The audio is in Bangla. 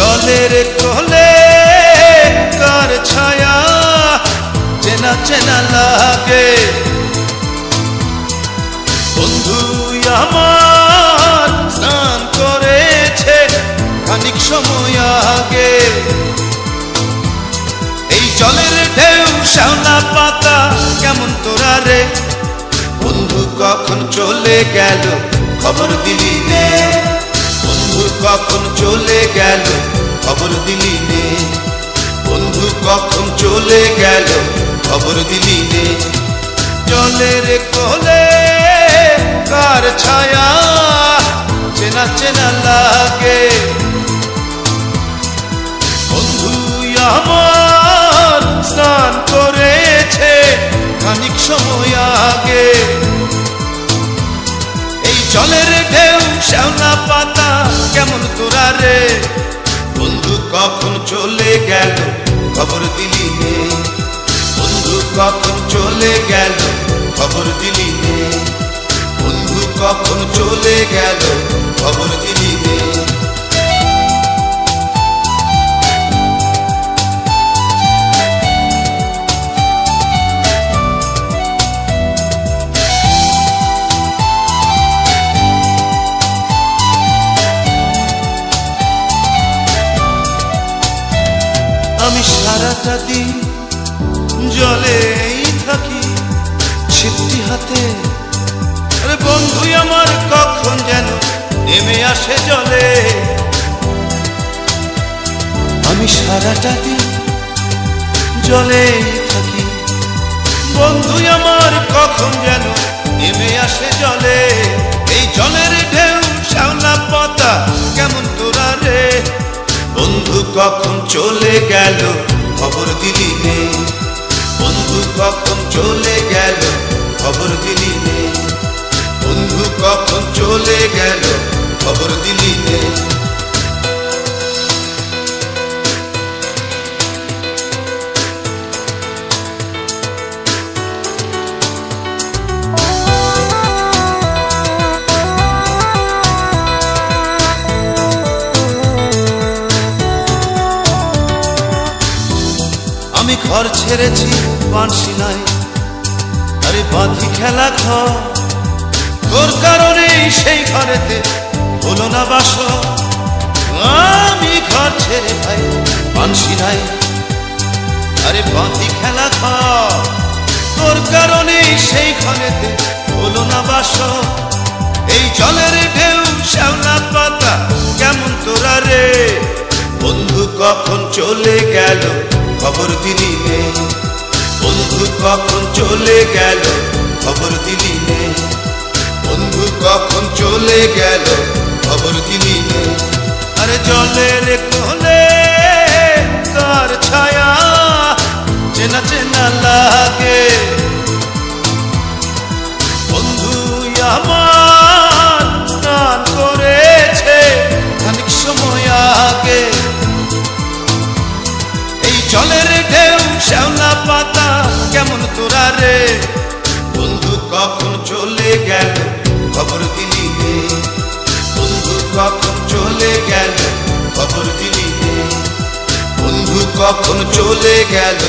জলের কোলে কার ছায়া চেনা চেনা লাগে, বন্ধু আমার স্নান করেছে খানিক সময় আগে। এই জলের ঢেউ শ্যাওলা পাতা কেমন তোরা রে, বন্ধু কখন চলে গেল খবর দিলি নে, বন্ধু কখন চলে গেল খবর দিলি নে, বন্ধু কখন চলে গেল খবর দিলি নে। জলের কোলে কার ছায়া চেনা চেনা লাগে, বন্ধু আমার স্নান করেছে খানিক সময় আগে। এই জলের ঢেউ শ্যাওলা পাতা কেমন তোরা রে, বন্ধু কখন চলে গেল খবর দিলি নে, বন্ধু কখন চলে গেল খবর দিলি নে, বন্ধু কখন চলে গেল খবর দিলি নে। আমি সারাটা দিন জলেই থাকি ছিপটি হাতে, আরে বন্ধু আমার কখন যেন নেমে আসে জলে। আমি সারাটা দিন জলেই থাকি, বন্ধু আমার কখন যেন নেমে আসে জলে। এই জলের ঢেউ শ্যাওলা পাতা কেমন তোরা রে, বন্ধু কখন চলে গেল খবর দিলি নে, বন্ধু কখন চলে গেল খবর দিলি নে, বন্ধু কখন চলে গেল খবর দিলি নে। আমি ঘর ছেড়েছি বাঁশিনাই, আরে বাঁধি খেলা ঘর, তোর কারণে সেই ঘরেতে হলো না বাস। আমি ঘর ছেড়ে ভাই বাঁশিনাই, আরে বাঁধি খেলা ঘর, তোর কারণে সেই ঘরেতে হলো না বাস। এই জলের ঢেউ শ্যাওলা পাতা কেমন তোরা রে, বন্ধু কখন চলে গেল খবর দিলি নে, বন্ধু কখন চলে গেল খবর দিলি নে, বন্ধু কখন চলে গেল খবর দিলি নে। আরে জলের কোলে কার ছায়া চেনা চেনা লাগে, বন্ধু আমার স্নান করেছে খানিক সময় আগে। জলের ঢেউ শ্যাওলা পাতা কেমন তোরা রে, বন্ধু কখন চলে গেল খবর দিলি নে, বন্ধু কখন চলে গেল খবর দিলি নে, বন্ধু কখন চলে গেল